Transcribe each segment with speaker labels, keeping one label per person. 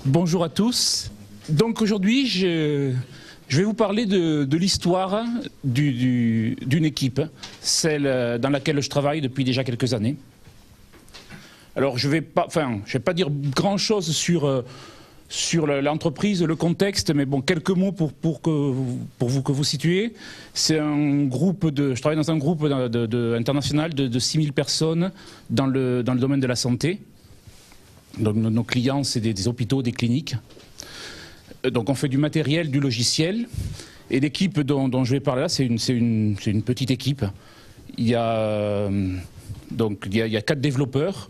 Speaker 1: Bonjour à tous. Donc aujourd'hui, je vais vous parler de l'histoire d'une équipe, celle dans laquelle je travaille depuis déjà quelques années. Alors je vais pas dire grand-chose sur l'entreprise, le contexte, mais bon, quelques mots pour que vous situiez. C'est un groupe je travaille dans un groupe international de 6000 personnes dans le domaine de la santé. Donc nos clients, c'est des hôpitaux, des cliniques. Donc on fait du matériel, du logiciel. Et l'équipe dont je vais parler là, c'est une petite équipe. Il y a 4 développeurs.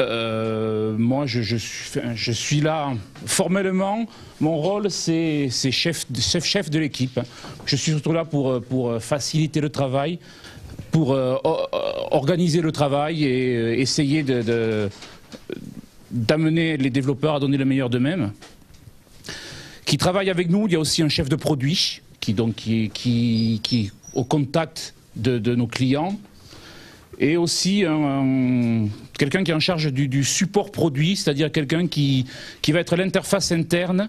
Speaker 1: Moi, je suis là formellement. Mon rôle, c'est chef de l'équipe. Je suis surtout là pour faciliter le travail, pour organiser le travail et essayer d'amener les développeurs à donner le meilleur d'eux-mêmes. Qui travaille avec nous, il y a aussi un chef de produit qui est au contact de nos clients. Et aussi quelqu'un qui est en charge du support produit, c'est-à-dire quelqu'un qui va être l'interface interne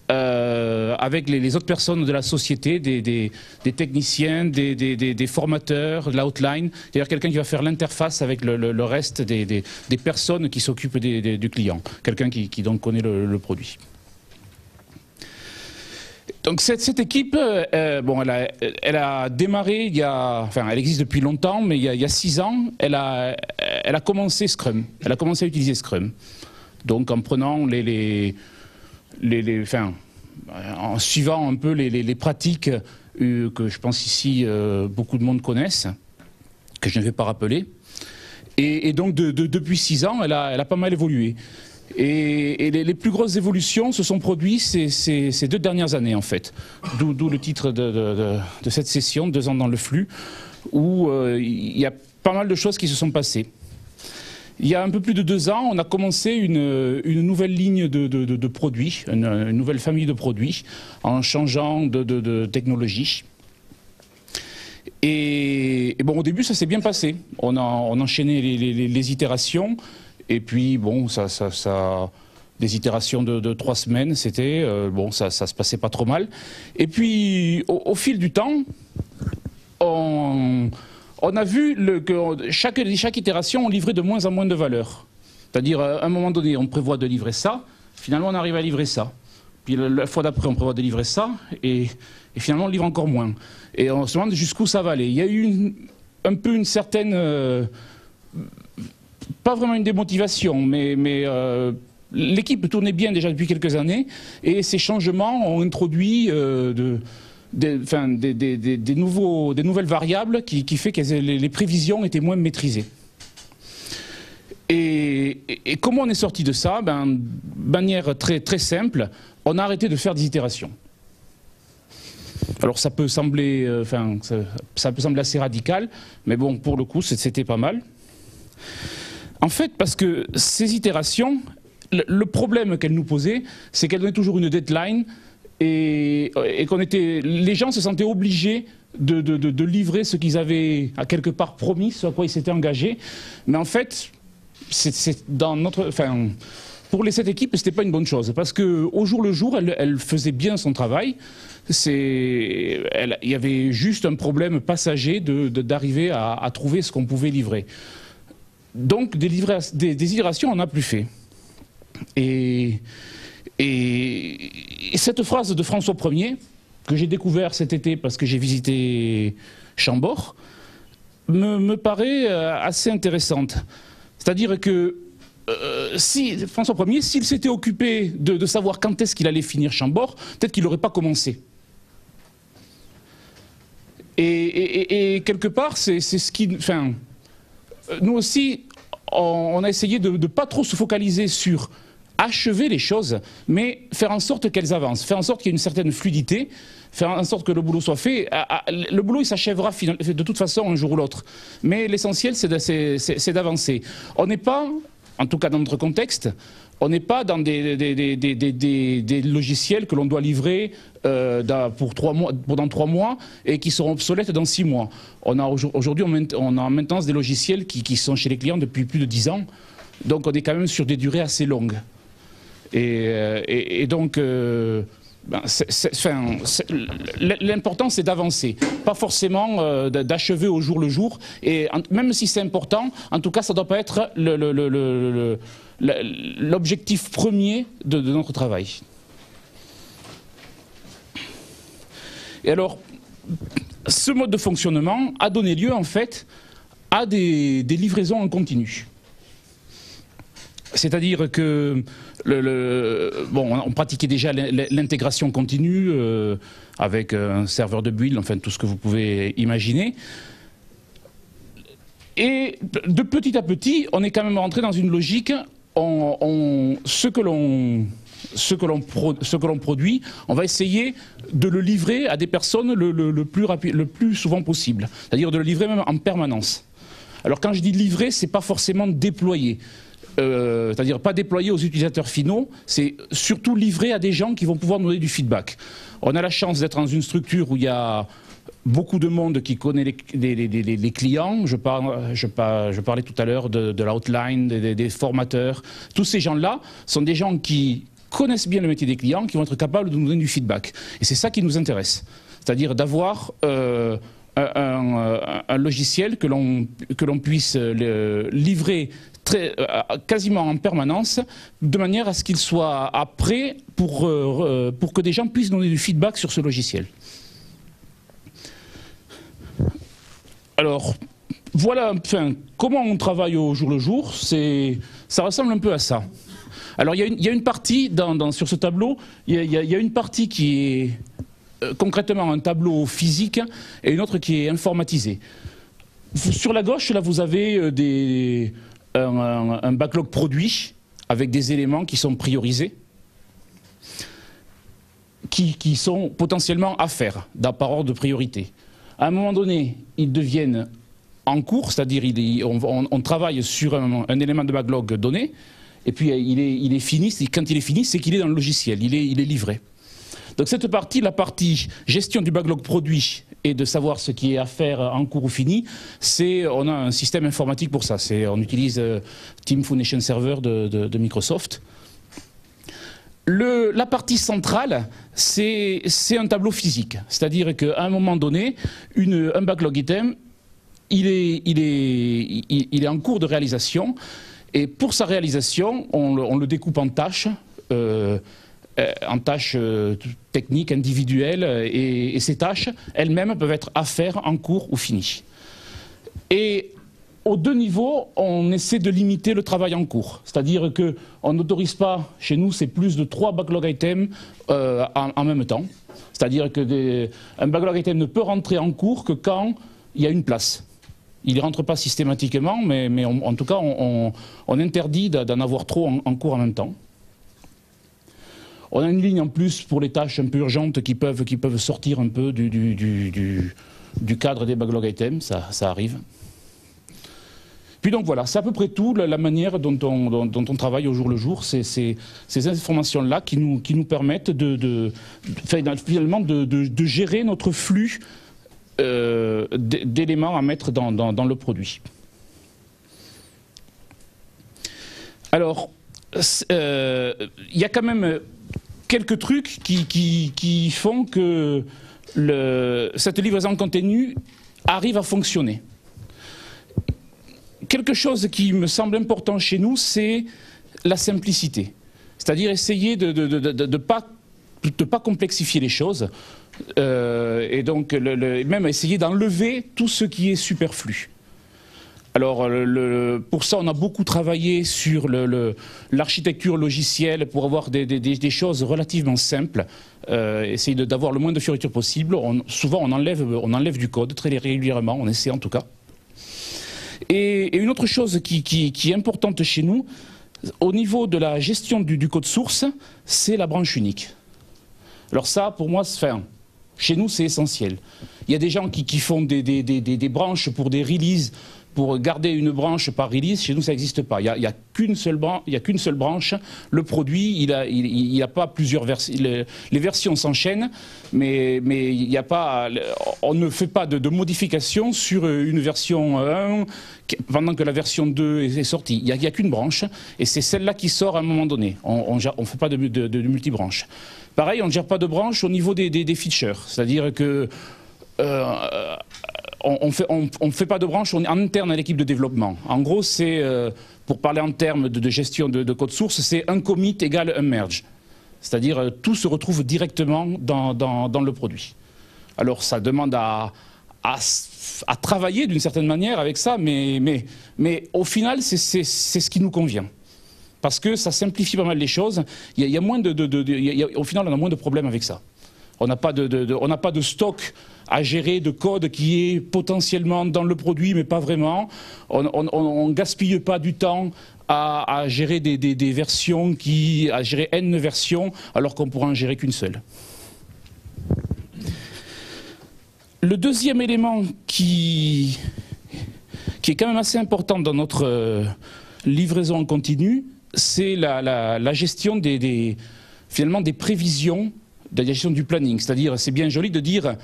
Speaker 1: avec les autres personnes de la société, des techniciens, des formateurs, de l'outline, c'est-à-dire quelqu'un qui va faire l'interface avec le reste des personnes qui s'occupent du client, quelqu'un qui donc connaît le produit. Donc cette équipe, elle a démarré elle existe depuis longtemps, mais il y a 6 ans, elle a commencé Scrum. Elle a commencé à utiliser Scrum. Donc en prenant en suivant un peu les pratiques que je pense ici beaucoup de monde connaissent, que je ne vais pas rappeler. Et donc depuis 6 ans, elle a pas mal évolué. Et les plus grosses évolutions se sont produites ces 2 dernières années en fait. D'où le titre de cette session, 2 ans dans le flux, où il y a pas mal de choses qui se sont passées. Il y a un peu plus de 2 ans, on a commencé une nouvelle ligne de produits, une nouvelle famille de produits, en changeant de technologie. Et bon, au début, ça s'est bien passé. On enchaînait les itérations. Et puis, bon, des itérations de 3 semaines, c'était, ça se passait pas trop mal. Et puis, au fil du temps, on a vu que chaque itération, on livrait de moins en moins de valeur. C'est-à-dire, à un moment donné, on prévoit de livrer ça, finalement, on arrive à livrer ça. Puis, la fois d'après, on prévoit de livrer ça, et finalement, on livre encore moins. Et on se demande jusqu'où ça va aller. Il y a eu un peu une certaine... pas vraiment une démotivation, mais l'équipe tournait bien déjà depuis quelques années et ces changements ont introduit des nouvelles variables qui fait que les prévisions étaient moins maîtrisées. Et comment on est sorti de ça? De manière très, très simple, on a arrêté de faire des itérations. Alors ça peut sembler, ça peut sembler assez radical, mais bon, pour le coup, c'était pas mal. En fait, parce que ces itérations, le problème qu'elles nous posaient, c'est qu'elles donnaient toujours une deadline et les gens se sentaient obligés de livrer ce qu'ils avaient à quelque part promis, ce à quoi ils s'étaient engagés. Mais en fait, pour cette équipe, c'était pas une bonne chose parce que au jour le jour, elle faisait bien son travail. Il y avait juste un problème passager d'arriver à trouver ce qu'on pouvait livrer. Donc des itérations, on n'a plus fait. Et cette phrase de François Ier, que j'ai découvert cet été parce que j'ai visité Chambord, me paraît assez intéressante. C'est-à-dire que François Ier, s'il s'était occupé de savoir quand est-ce qu'il allait finir Chambord, peut-être qu'il n'aurait pas commencé. Et quelque part, c'est ce qui... nous aussi, on a essayé de ne pas trop se focaliser sur achever les choses, mais faire en sorte qu'elles avancent, faire en sorte qu'il y ait une certaine fluidité, faire en sorte que le boulot soit fait. Le boulot, il s'achèvera de toute façon un jour ou l'autre. Mais l'essentiel, c'est d'avancer. On n'est pas en tout cas dans notre contexte, on n'est pas dans des logiciels que l'on doit livrer pendant 3 mois et qui seront obsolètes dans 6 mois. Aujourd'hui, on a en maintenance des logiciels qui sont chez les clients depuis plus de 10 ans. Donc on est quand même sur des durées assez longues. Et donc, l'important c'est d'avancer, pas forcément d'achever au jour le jour. Et même si c'est important, en tout cas ça ne doit pas être l'objectif premier de notre travail. Et alors, ce mode de fonctionnement a donné lieu en fait à des livraisons en continu. C'est-à-dire que on pratiquait déjà l'intégration continue avec un serveur de build, enfin tout ce que vous pouvez imaginer. Et de petit à petit, on est quand même rentré dans une logique, ce que l'on produit, on va essayer de le livrer à des personnes le plus souvent possible. C'est-à-dire de le livrer même en permanence. Alors quand je dis livrer, c'est pas forcément déployer. C'est-à-dire pas déployer aux utilisateurs finaux, c'est surtout livrer à des gens qui vont pouvoir nous donner du feedback. On a la chance d'être dans une structure où il y a beaucoup de monde qui connaît les clients. Je parlais tout à l'heure de l'outline, des formateurs. Tous ces gens-là sont des gens qui connaissent bien le métier des clients, qui vont être capables de nous donner du feedback. Et c'est ça qui nous intéresse. C'est-à-dire d'avoir un logiciel que l'on puisse livrer quasiment en permanence, de manière à ce qu'il soit prêt pour que des gens puissent donner du feedback sur ce logiciel. Alors, voilà enfin, comment on travaille au jour le jour, ça ressemble un peu à ça. Alors il y a une partie, sur ce tableau, il y a une partie qui est concrètement un tableau physique et une autre qui est informatisée. Sur la gauche, là, vous avez un backlog produit avec des éléments qui sont priorisés, qui sont potentiellement à faire par ordre de priorité. À un moment donné, ils deviennent en cours, c'est-à-dire on travaille sur un élément de backlog donné, et puis il est fini. Quand il est fini, c'est qu'il est dans le logiciel, il est livré. Donc cette partie, la partie gestion du backlog produit et de savoir ce qui est à faire en cours ou fini, on a un système informatique pour ça. On utilise Team Foundation Server de Microsoft. La partie centrale, c'est un tableau physique. C'est-à-dire qu'à un moment donné, un backlog item, il est en cours de réalisation. Et pour sa réalisation, on le découpe en tâches. Techniques, individuelles, et ces tâches elles-mêmes peuvent être à faire en cours ou finies. Et aux deux niveaux, on essaie de limiter le travail en cours. C'est-à-dire qu'on n'autorise pas, chez nous, c'est plus de 3 backlog items en même temps. C'est-à-dire qu'un backlog item ne peut rentrer en cours que quand il y a une place. Il ne rentre pas systématiquement, mais en tout cas, on interdit d'en avoir trop en cours en même temps. On a une ligne en plus pour les tâches un peu urgentes qui peuvent sortir un peu du cadre des backlog items, ça arrive. Puis donc voilà, c'est à peu près tout, la manière dont on travaille au jour le jour, ces informations-là qui nous permettent finalement de gérer notre flux d'éléments à mettre dans le produit. Alors, il y a quand même quelques trucs qui font que cette livraison continue arrive à fonctionner. Quelque chose qui me semble important chez nous, c'est la simplicité. C'est-à-dire essayer de ne pas complexifier les choses et donc même essayer d'enlever tout ce qui est superflu. Alors, pour ça, on a beaucoup travaillé sur l'architecture logicielle pour avoir des choses relativement simples, essayer d'avoir le moins de fioritures possible. Souvent, on enlève du code, très régulièrement, on essaie en tout cas. Et une autre chose qui est importante chez nous, au niveau de la gestion du code source, c'est la branche unique. Alors ça, pour moi, chez nous, c'est essentiel. Il y a des gens qui font des branches pour des releases, pour garder une branche par release, chez nous ça n'existe pas. Il n'y a qu'une seule branche. Le produit, il n'y a pas plusieurs versions. Les versions s'enchaînent, mais il y a pas, on ne fait pas de modification sur une version 1 pendant que la version 2 est sortie. Il n'y a qu'une branche, et c'est celle-là qui sort à un moment donné. On ne fait pas de multibranche. Pareil, on ne gère pas de branche au niveau des features, c'est-à-dire que on ne fait pas de branche en interne à l'équipe de développement. En gros, c'est, pour parler en termes de gestion de code source, c'est un commit égale un merge. C'est-à-dire tout se retrouve directement dans le produit. Alors ça demande à travailler d'une certaine manière avec ça, mais au final, c'est ce qui nous convient. Parce que ça simplifie pas mal les choses. Il y a moins au final, on a moins de problèmes avec ça. On n'a pas de stock à gérer de code qui est potentiellement dans le produit, mais pas vraiment. On ne gaspille pas du temps à gérer des versions, à gérer N versions, alors qu'on pourra en gérer qu'une seule. Le deuxième élément qui est quand même assez important dans notre livraison en continu, c'est la gestion finalement des prévisions, de la gestion du planning. C'est-à-dire, c'est bien joli de dire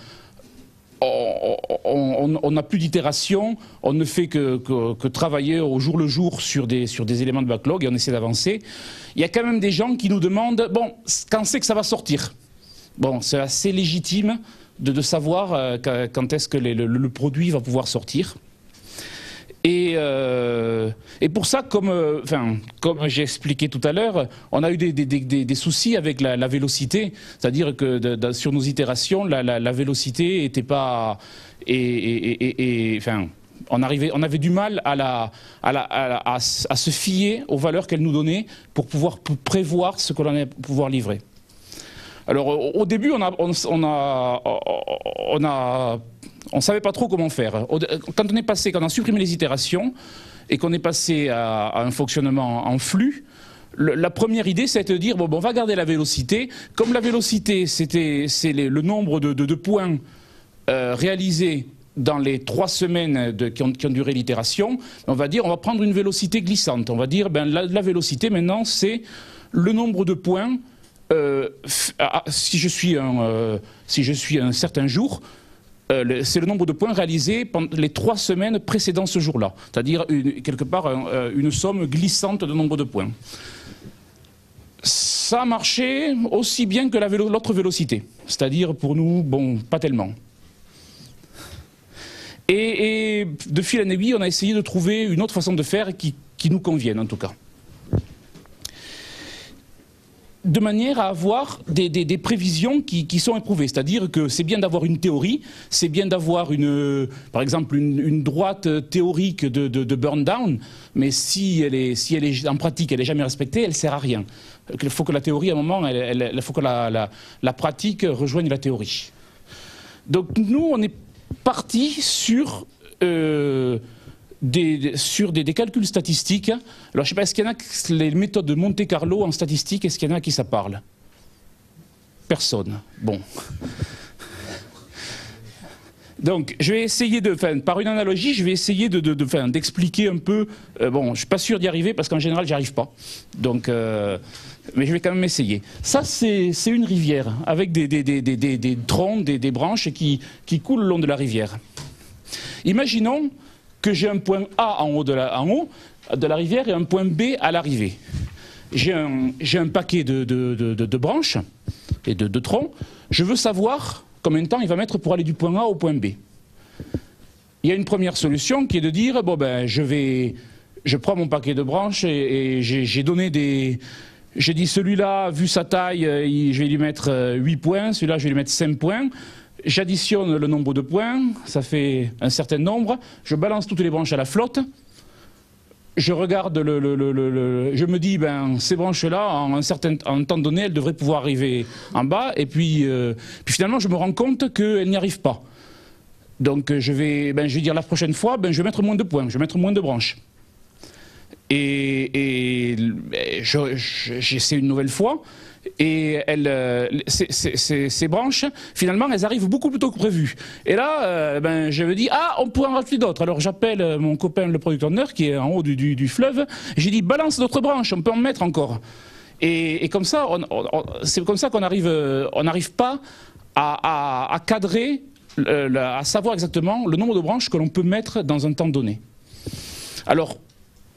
Speaker 1: on n'a plus d'itération, on ne fait que travailler au jour le jour sur des éléments de backlog et on essaie d'avancer. Il y a quand même des gens qui nous demandent, bon, quand c'est que ça va sortir? Bon, c'est assez légitime de savoir quand est-ce que le produit va pouvoir sortir. Et pour ça, comme j'ai expliqué tout à l'heure, on a eu des soucis avec la vélocité, c'est-à-dire que sur nos itérations, la vélocité n'était pas... on avait du mal à se fier aux valeurs qu'elle nous donnait pour pouvoir prévoir ce que l'on allait pouvoir livrer. Alors au début, on ne savait pas trop comment faire. Quand on a supprimé les itérations et qu'on est passé à un fonctionnement en flux, la première idée, c'est de dire, bon, on va garder la vélocité. Comme la vélocité, c'est le nombre de points réalisés dans les 3 semaines qui ont duré l'itération, on va dire, on va prendre une vélocité glissante. On va dire, la vélocité, maintenant, c'est le nombre de points, si je suis un certain jour, c'est le nombre de points réalisés pendant les 3 semaines précédant ce jour-là. C'est-à-dire, quelque part, une somme glissante de nombre de points. Ça a marché aussi bien que l'autre vélocité. C'est-à-dire, pour nous, bon, pas tellement. Et de fil en aiguille, on a essayé de trouver une autre façon de faire qui nous convienne, en tout cas. De manière à avoir des prévisions qui sont éprouvées. C'est-à-dire que c'est bien d'avoir une théorie, c'est bien d'avoir par exemple une droite théorique de burn down, mais si elle est en pratique, elle n'est jamais respectée, elle ne sert à rien. Il faut que la théorie, à un moment, il faut que la pratique rejoigne la théorie. Donc nous, on est parti sur des calculs statistiques. Alors je ne sais pas, est-ce qu'il y en a les méthodes de Monte Carlo en statistique, est-ce qu'il y en a qui ça parle? Personne. Bon. Donc je vais essayer par une analogie, je vais essayer d'expliquer un peu. Bon, je ne suis pas sûr d'y arriver parce qu'en général, j'y arrive pas. Donc, mais je vais quand même essayer. Ça, c'est une rivière avec des troncs, des branches qui coulent le long de la rivière. Imaginons que j'ai un point A en haut de la rivière et un point B à l'arrivée. J'ai un paquet de branches et de troncs. Je veux savoir combien de temps il va mettre pour aller du point A au point B. Il y a une première solution qui est de dire, bon ben je prends mon paquet de branches et j'ai dit celui-là, vu sa taille, je vais lui mettre 8 points, celui-là je vais lui mettre 5 points. J'additionne le nombre de points, ça fait un certain nombre, je balance toutes les branches à la flotte, je regarde je me dis, ces branches-là, en un temps donné, elles devraient pouvoir arriver en bas, et puis finalement, je me rends compte qu'elles n'y arrivent pas. Donc je vais dire la prochaine fois, je vais mettre moins de points, je vais mettre moins de branches. Et j'essaie une nouvelle fois. Et ces branches, finalement, elles arrivent beaucoup plus tôt que prévu. Et là, je me dis, ah, on pourrait en rajouter d'autres. Alors j'appelle mon copain, le producteur nerd, qui est en haut du fleuve. J'ai dit, balance d'autres branches, on peut en mettre encore. Et comme ça, c'est comme ça qu'on n'arrive pas à cadrer, à savoir exactement le nombre de branches que l'on peut mettre dans un temps donné. Alors,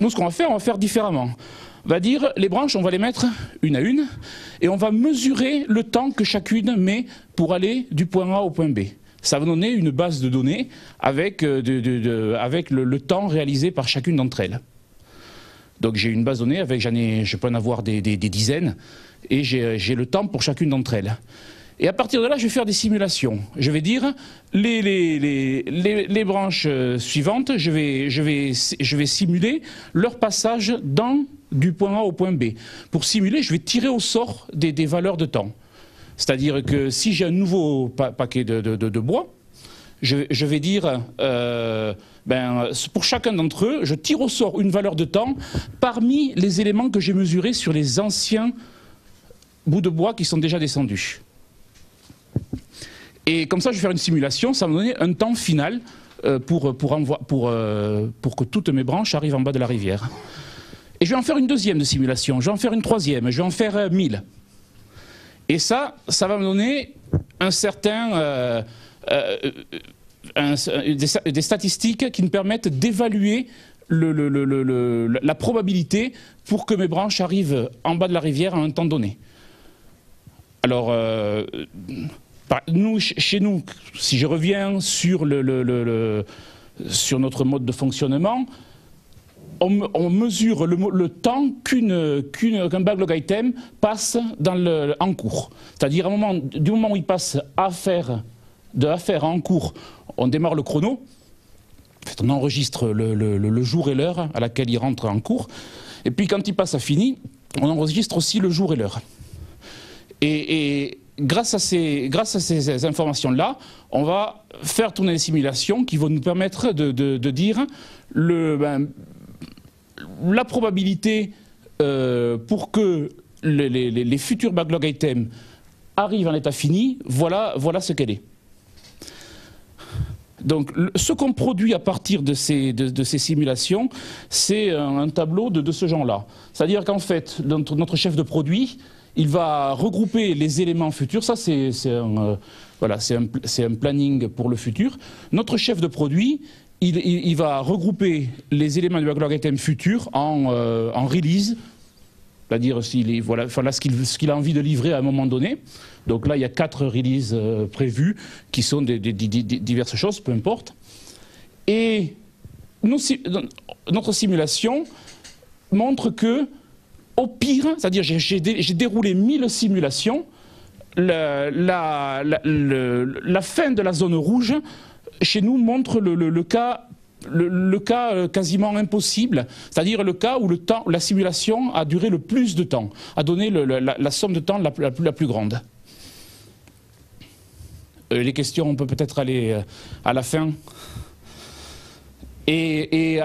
Speaker 1: nous, ce qu'on va faire différemment. On va dire, les branches, on va les mettre une à une, et on va mesurer le temps que chacune met pour aller du point A au point B. Ça va donner une base de données avec, avec le temps réalisé par chacune d'entre elles. Donc j'ai une base de données, je peux en avoir des dizaines, et j'ai le temps pour chacune d'entre elles. Et à partir de là, je vais faire des simulations. Je vais dire, les branches suivantes, je vais simuler leur passage du point A au point B. Pour simuler, je vais tirer au sort des valeurs de temps. C'est-à-dire que si j'ai un nouveau paquet de bois, je vais dire, pour chacun d'entre eux, je tire au sort une valeur de temps parmi les éléments que j'ai mesurés sur les anciens bouts de bois qui sont déjà descendus. Et comme ça, je vais faire une simulation, ça va me donner un temps final pour que toutes mes branches arrivent en bas de la rivière. Et je vais en faire une deuxième de simulation, je vais en faire une troisième, je vais en faire 1000. Et ça va me donner un certain, des statistiques qui me permettent d'évaluer la probabilité pour que mes branches arrivent en bas de la rivière à un temps donné. Alors, chez nous, si je reviens sur, sur notre mode de fonctionnement, on mesure le temps qu'un backlog item passe en cours. C'est-à-dire du moment où il passe de affaire en cours, on démarre le chrono, en fait, on enregistre le jour et l'heure à laquelle il rentre en cours, et puis quand il passe à fini, on enregistre aussi le jour et l'heure. Et grâce à ces informations-là, on va faire tourner des simulations qui vont nous permettre de dire la probabilité pour que les futurs backlog items arrivent en état fini, voilà ce qu'elle est. Donc ce qu'on produit à partir de ces simulations, c'est un tableau de ce genre-là. C'est-à-dire qu'en fait, notre chef de produit, il va regrouper les éléments futurs, ça c'est un planning pour le futur. Notre chef de produit, il va regrouper les éléments du backlog item futur en release, c'est-à-dire ce qu'il a envie de livrer à un moment donné. Donc là, il y a 4 releases prévues qui sont diverses choses, peu importe. Et notre simulation montre que, au pire, c'est-à-dire j'ai déroulé 1000 simulations, la fin de la zone rouge, chez nous, montre le cas quasiment impossible, c'est-à-dire le cas où la simulation a duré le plus de temps, a donné la somme de temps la plus grande. Les questions, on peut peut-être aller à la fin. Et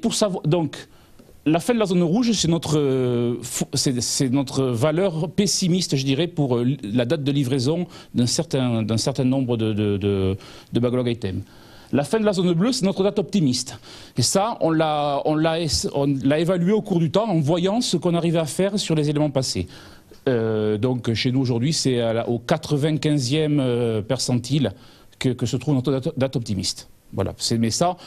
Speaker 1: pour savoir, donc, la fin de la zone rouge, c'est notre valeur pessimiste, je dirais, pour la date de livraison d'un certain nombre de backlog items. La fin de la zone bleue, c'est notre date optimiste. Et ça, on l'a évalué au cours du temps en voyant ce qu'on arrivait à faire sur les éléments passés. Donc chez nous aujourd'hui, c'est au 95e percentile que se trouve notre date optimiste. Voilà, mais ça,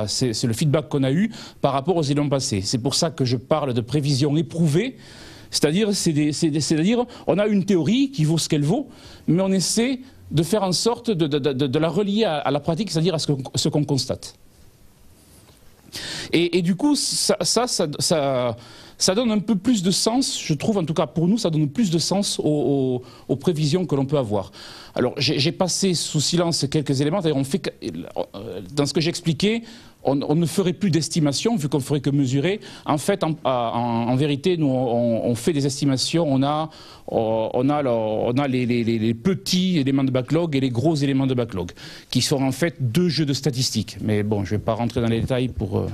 Speaker 1: c'est le feedback qu'on a eu par rapport aux éléments passés. C'est pour ça que je parle de prévision éprouvée, c'est-à-dire on a une théorie qui vaut ce qu'elle vaut, mais on essaie de faire en sorte de la relier à la pratique, c'est-à-dire à ce qu'on constate. Et du coup, ça ça donne un peu plus de sens, je trouve, en tout cas pour nous, ça donne plus de sens aux prévisions que l'on peut avoir. Alors j'ai passé sous silence quelques éléments, on fait, dans ce que j'expliquais, on ne ferait plus d'estimation, vu qu'on ne ferait que mesurer. En fait, en vérité, nous, on fait des estimations, on a les petits éléments de backlog et les gros éléments de backlog, qui sont en fait deux jeux de statistiques. Mais bon, je ne vais pas rentrer dans les détails pour...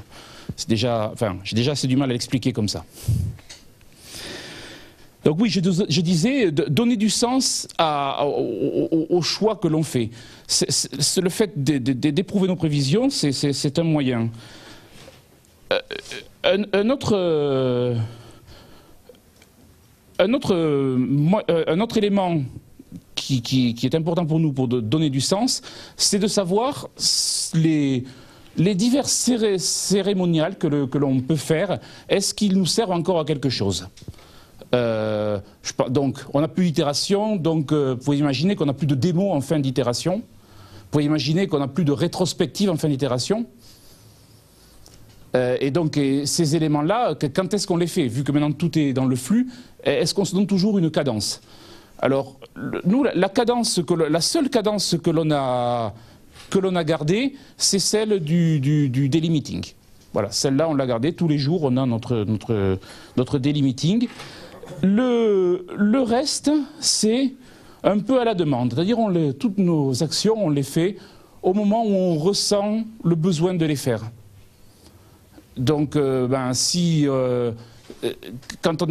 Speaker 1: j'ai déjà assez du mal à l'expliquer comme ça. Donc oui, je disais, donner du sens au choix que l'on fait. C'est le fait d'éprouver nos prévisions, c'est un moyen. Un autre élément qui est important pour nous pour donner du sens, c'est de savoir les divers cérémoniales que l'on peut faire, est-ce qu'ils nous servent encore à quelque chose? Donc, on n'a plus d'itération, donc vous pouvez imaginer qu'on n'a plus de démo en fin d'itération, vous pouvez imaginer qu'on n'a plus de rétrospective en fin d'itération. Et donc, ces éléments-là, quand est-ce qu'on les fait? Vu que maintenant tout est dans le flux, est-ce qu'on se donne toujours une cadence? Alors, nous, la seule cadence que l'on a gardée, c'est celle du daily meeting. Voilà, celle-là, on l'a gardée. Tous les jours, on a notre daily meeting. Le reste, c'est un peu à la demande. C'est-à-dire, toutes nos actions, on les fait au moment où on ressent le besoin de les faire. Donc, quand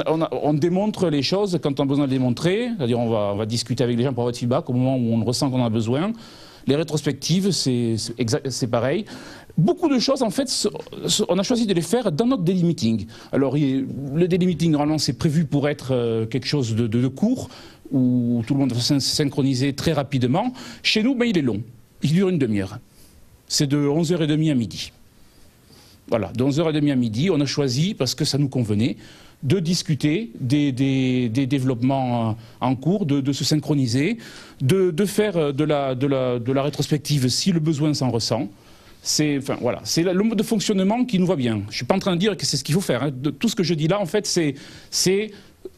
Speaker 1: on démontre les choses, quand on a besoin de les montrer, c'est-à-dire on va discuter avec les gens pour avoir votre feedback au moment où on ressent qu'on en a besoin. Les rétrospectives, c'est pareil. Beaucoup de choses, en fait, on a choisi de les faire dans notre daily meeting. Alors, le daily meeting, normalement, c'est prévu pour être quelque chose de court, où tout le monde va se synchroniser très rapidement. Chez nous, il est long. Il dure une demi-heure. C'est de 11h30 à midi. Voilà, de 11h30 à midi, on a choisi, parce que ça nous convenait, de discuter des développements en cours, de se synchroniser, de faire de la rétrospective si le besoin s'en ressent. C'est le mode de fonctionnement qui nous va bien. Je ne suis pas en train de dire que c'est ce qu'il faut faire. Hein. Tout ce que je dis là, en fait, c'est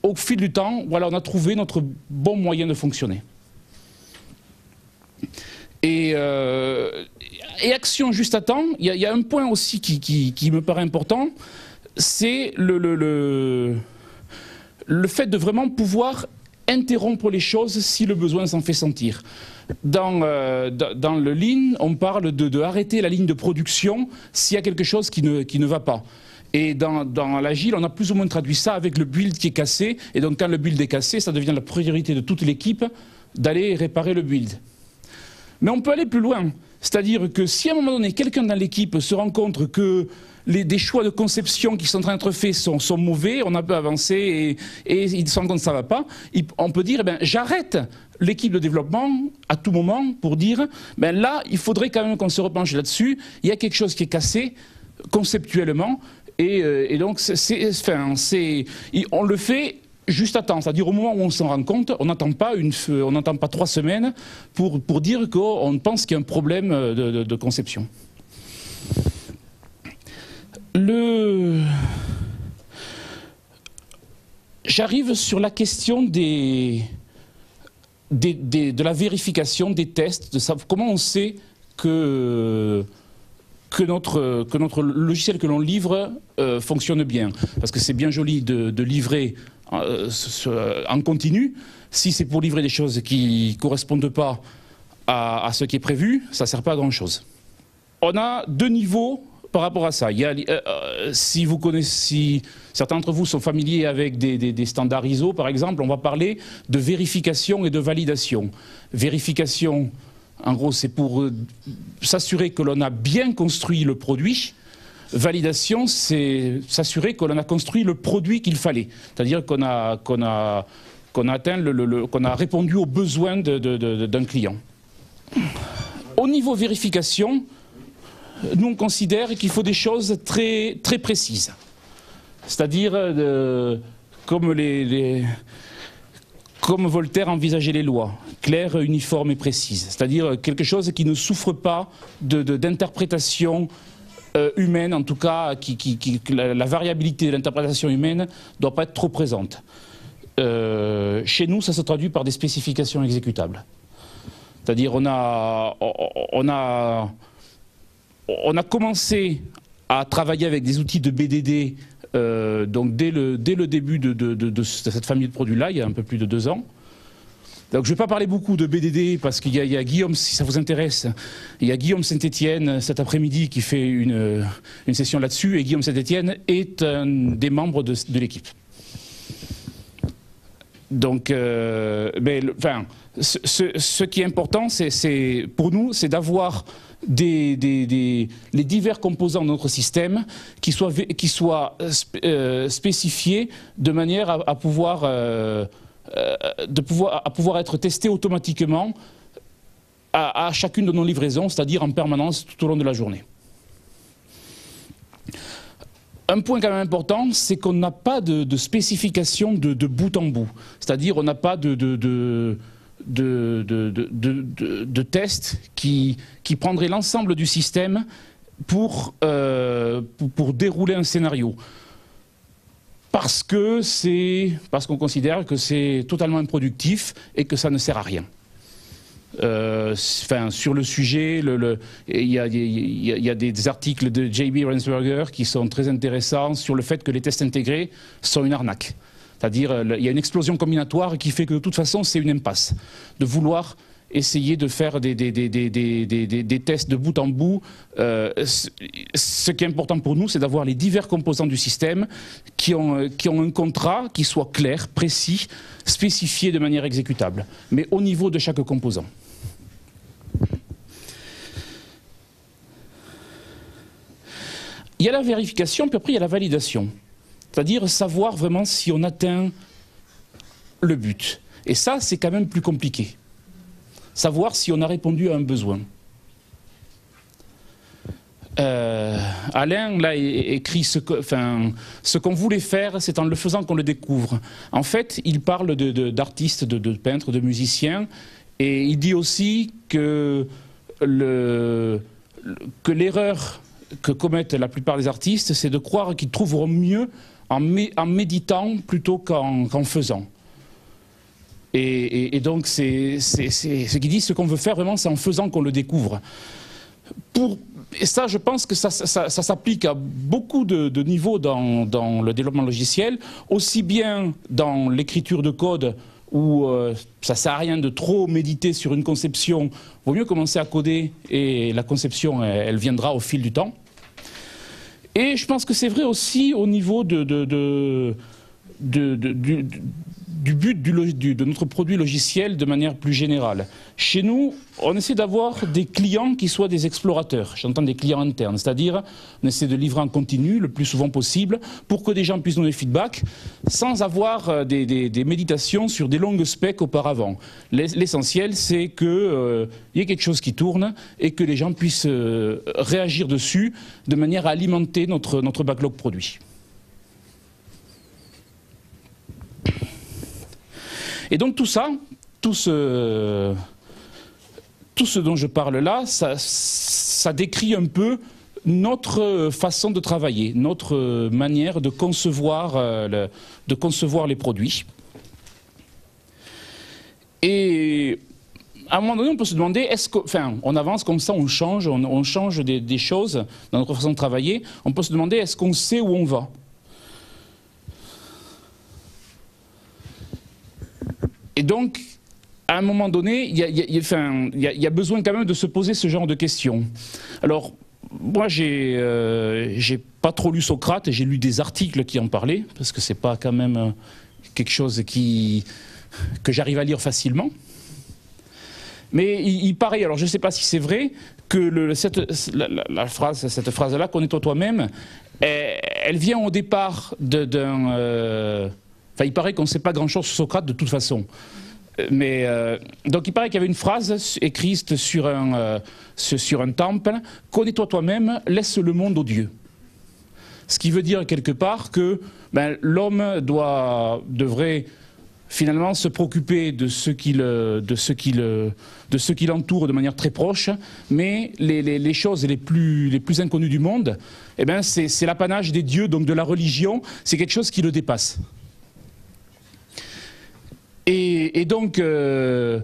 Speaker 1: au fil du temps, voilà, on a trouvé notre bon moyen de fonctionner. Et action juste à temps, il y a un point aussi qui me paraît important, c'est le fait de vraiment pouvoir interrompre les choses si le besoin s'en fait sentir. Dans le Lean, on parle de arrêter la ligne de production s'il y a quelque chose qui ne va pas. Et dans l'Agile, on a plus ou moins traduit ça avec le build qui est cassé. Et donc quand le build est cassé, ça devient la priorité de toute l'équipe d'aller réparer le build. Mais on peut aller plus loin. C'est-à-dire que si à un moment donné, quelqu'un dans l'équipe se rend compte que des choix de conception qui sont en train d'être faits sont mauvais, on a peu avancé et il se rend compte que ça ne va pas, on peut dire, j'arrête l'équipe de développement à tout moment pour dire, là, il faudrait quand même qu'on se repenche là-dessus, il y a quelque chose qui est cassé conceptuellement, et donc on le fait juste à temps, c'est-à-dire au moment où on s'en rend compte, on n'attend pas 3 semaines pour dire qu'on pense qu'il y a un problème de conception. J'arrive sur la question de la vérification des tests, de savoir comment on sait que notre logiciel que l'on livre fonctionne bien. Parce que c'est bien joli de livrer en continu. Si c'est pour livrer des choses qui ne correspondent pas à ce qui est prévu, ça ne sert pas à grand-chose. On a 2 niveaux par rapport à ça. Il y a, si certains d'entre vous sont familiers avec des standards ISO, par exemple, on va parler de vérification et de validation. Vérification, en gros, c'est pour s'assurer que l'on a bien construit le produit. Validation, c'est s'assurer que l'on a construit le produit qu'il fallait. C'est-à-dire qu'on a répondu aux besoins d'un client. Au niveau vérification, nous on considère qu'il faut des choses très, très précises. C'est-à-dire, comme Voltaire envisageait les lois, claires, uniformes et précises. C'est-à-dire quelque chose qui ne souffre pas d'interprétation humaine, en tout cas, la variabilité de l'interprétation humaine ne doit pas être trop présente. Chez nous, ça se traduit par des spécifications exécutables. C'est-à-dire, on a commencé à travailler avec des outils de BDD donc dès le début de cette famille de produits-là, il y a un peu plus de 2 ans. Donc je ne vais pas parler beaucoup de BDD parce qu'il y a Guillaume, si ça vous intéresse, il y a Guillaume Saint-Étienne cet après-midi qui fait une session là-dessus, et Guillaume Saint-Étienne est un des membres de l'équipe. Donc, ce qui est important, pour nous, c'est d'avoir les divers composants de notre système qui soient spécifiés de manière à pouvoir être testés automatiquement à chacune de nos livraisons, c'est-à-dire en permanence tout au long de la journée. Un point quand même important, c'est qu'on n'a pas de spécification de bout en bout. C'est-à-dire on n'a pas de tests qui prendraient l'ensemble du système pour dérouler un scénario. Parce qu'on considère que c'est totalement improductif et que ça ne sert à rien. Sur le sujet, il y a des articles de J.B. Rensberger qui sont très intéressants sur le fait que les tests intégrés sont une arnaque. C'est-à-dire il y a une explosion combinatoire qui fait que de toute façon c'est une impasse. De vouloir essayer de faire des tests de bout en bout. Ce qui est important pour nous, c'est d'avoir les divers composants du système qui ont un contrat qui soit clair, précis, spécifié de manière exécutable, mais au niveau de chaque composant. Il y a la vérification, puis après il y a la validation. C'est-à-dire savoir vraiment si on atteint le but. Et ça, c'est quand même plus compliqué. Savoir si on a répondu à un besoin. Alain là, écrit ce qu'on voulait faire, c'est en le faisant qu'on le découvre. En fait, il parle d'artistes, de peintres, de musiciens, et il dit aussi que l'erreur que commettent la plupart des artistes, c'est de croire qu'ils trouveront mieux en méditant plutôt qu'en faisant. Et donc, ce qu'il dit, ce qu'on veut faire vraiment, c'est en faisant qu'on le découvre. Et ça, je pense que ça s'applique à beaucoup de niveaux dans le développement logiciel, aussi bien dans l'écriture de code, où ça ne sert à rien de trop méditer sur une conception. Il vaut mieux commencer à coder et la conception, elle viendra au fil du temps. Et je pense que c'est vrai aussi au niveau du but de notre produit logiciel de manière plus générale. Chez nous, on essaie d'avoir des clients qui soient des explorateurs. J'entends des clients internes, c'est-à-dire on essaie de livrer en continu le plus souvent possible pour que des gens puissent donner feedback sans avoir des méditations sur des longues specs auparavant. L'essentiel, c'est qu'il y ait quelque chose qui tourne et que les gens puissent réagir dessus de manière à alimenter notre backlog produit. Et donc tout ça, tout ce dont je parle là, ça décrit un peu notre façon de travailler, notre manière de concevoir les produits. Et à un moment donné, on peut se demander, on avance comme ça, on change des choses dans notre façon de travailler, on peut se demander, est-ce qu'on sait où on va ? Et donc, à un moment donné, il y a besoin quand même de se poser ce genre de questions. Alors, moi, j'ai pas trop lu Socrate, j'ai lu des articles qui en parlaient, parce que c'est pas quand même quelque chose que j'arrive à lire facilement. Mais il paraît, alors je ne sais pas si c'est vrai, que cette phrase-là, connais-toi toi-même, elle vient au départ d'un... il paraît qu'on ne sait pas grand-chose sur Socrate de toute façon. Mais, donc il paraît qu'il y avait une phrase écrite sur un temple, « Connais-toi toi-même, laisse le monde aux dieux ». Ce qui veut dire quelque part que l'homme devrait finalement se préoccuper de ceux qui l'entourent de manière très proche, mais les choses les plus inconnues du monde, eh ben c'est l'apanage des dieux, donc de la religion, c'est quelque chose qui le dépasse. Et donc, on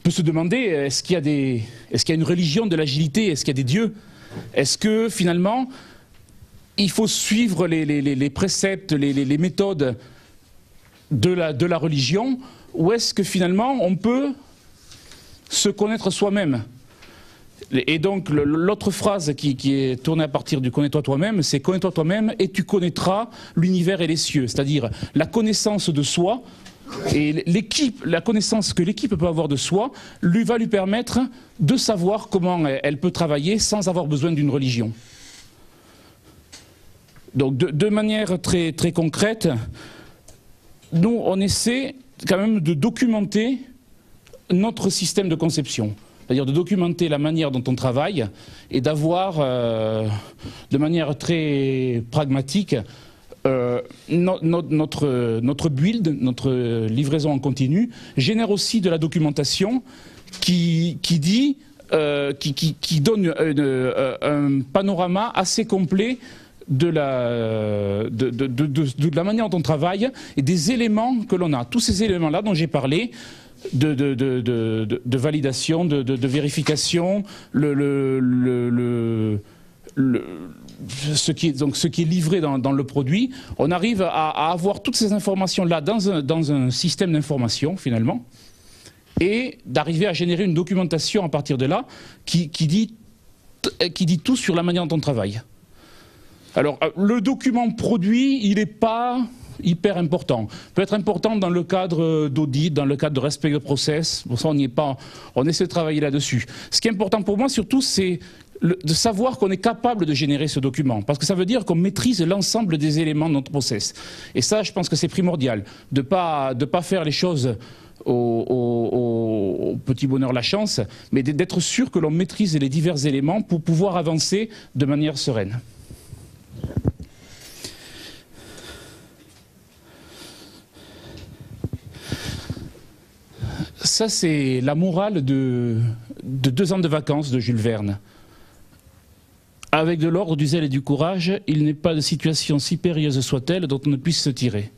Speaker 1: peut se demander, est-ce qu'il y a une religion de l'agilité? Est-ce qu'il y a des dieux? Est-ce que finalement, il faut suivre les préceptes, les méthodes de la religion, ou est-ce que finalement on peut se connaître soi-même? Et donc l'autre phrase qui est tournée à partir du connais-toi toi-même, c'est connais-toi toi-même et tu connaîtras l'univers et les cieux, c'est-à-dire la connaissance de soi et la connaissance que l'équipe peut avoir de soi va lui permettre de savoir comment elle peut travailler sans avoir besoin d'une religion. Donc de manière très, très concrète, nous on essaie quand même de documenter notre système de conception, c'est-à-dire de documenter la manière dont on travaille et d'avoir de manière très pragmatique notre build, notre livraison en continu génère aussi de la documentation qui donne un panorama assez complet de la manière dont on travaille et des éléments que l'on a. Tous ces éléments-là dont j'ai parlé, de validation, de vérification, ce qui est livré dans le produit, on arrive à avoir toutes ces informations-là dans un système d'information finalement, et d'arriver à générer une documentation à partir de là qui dit tout sur la manière dont on travaille. Alors le document produit, il n'est pas hyper important. Peut être important dans le cadre d'audit, dans le cadre de respect de process. Pour ça, on n'y est pas. On essaie de travailler là-dessus. Ce qui est important pour moi, surtout, c'est de savoir qu'on est capable de générer ce document. Parce que ça veut dire qu'on maîtrise l'ensemble des éléments de notre process. Et ça, je pense que c'est primordial. De pas faire les choses au petit bonheur la chance, mais d'être sûr que l'on maîtrise les divers éléments pour pouvoir avancer de manière sereine. Ça, c'est la morale de 2 ans de vacances de Jules Verne. Avec de l'ordre, du zèle et du courage, il n'est pas de situation si périlleuse soit-elle dont on ne puisse se tirer.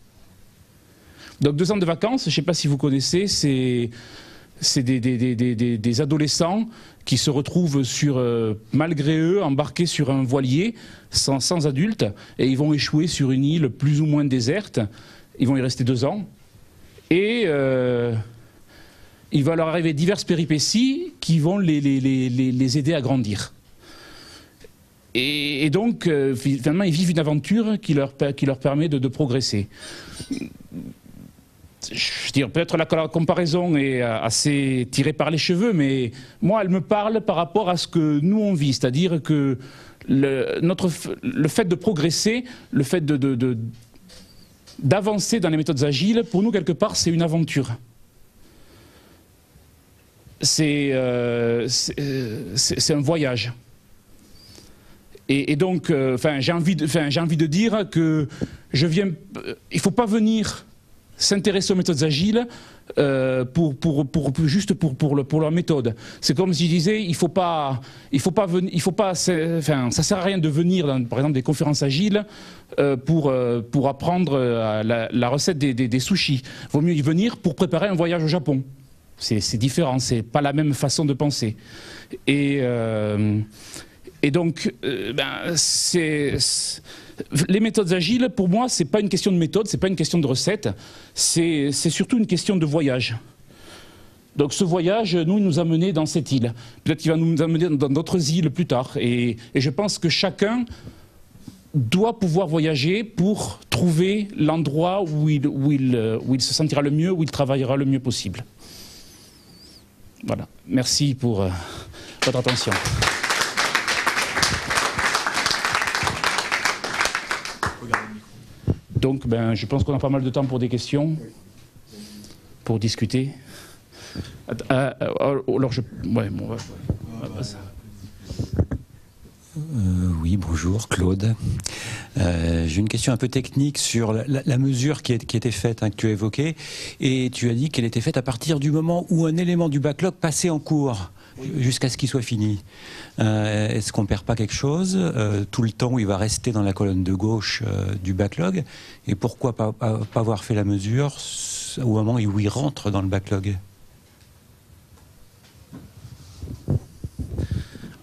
Speaker 1: Donc 2 ans de vacances, je ne sais pas si vous connaissez, c'est des adolescents qui se retrouvent malgré eux, embarqués sur un voilier sans adultes, et ils vont échouer sur une île plus ou moins déserte. Ils vont y rester 2 ans. Et il va leur arriver diverses péripéties qui vont les aider à grandir. Et donc, finalement, ils vivent une aventure qui leur permet de progresser. Je veux dire, peut-être la comparaison est assez tirée par les cheveux, mais moi, elle me parle par rapport à ce que nous, on vit. C'est-à-dire que le fait de progresser, le fait d'avancer dans les méthodes agiles, pour nous, quelque part, c'est une aventure. C'est un voyage. Et donc, j'ai envie de dire que il ne faut pas venir s'intéresser aux méthodes agiles juste pour leur méthode. C'est comme si je disais, ça sert à rien de venir dans, par exemple, des conférences agiles pour apprendre la recette des sushis. Il vaut mieux y venir pour préparer un voyage au Japon. C'est différent, c'est pas la même façon de penser. Et donc, les méthodes agiles, pour moi, c'est pas une question de méthode, c'est pas une question de recette, c'est surtout une question de voyage. Donc ce voyage, il nous a menés dans cette île. Peut-être qu'il va nous amener dans d'autres îles plus tard. Et je pense que chacun doit pouvoir voyager pour trouver l'endroit où il se sentira le mieux, où il travaillera le mieux possible. Voilà. Merci pour votre attention. Donc, je pense qu'on a pas mal de temps pour des questions, pour discuter. Alors, oui.
Speaker 2: Oui, bonjour, Claude. J'ai une question un peu technique sur la mesure qui était faite, hein, que tu as évoquée, et tu as dit qu'elle était faite à partir du moment où un élément du backlog passait en cours, jusqu'à ce qu'il soit fini. Est-ce qu'on ne perd pas quelque chose tout le temps où il va rester dans la colonne de gauche du backlog? Et pourquoi pas avoir fait la mesure au moment où il rentre dans le backlog?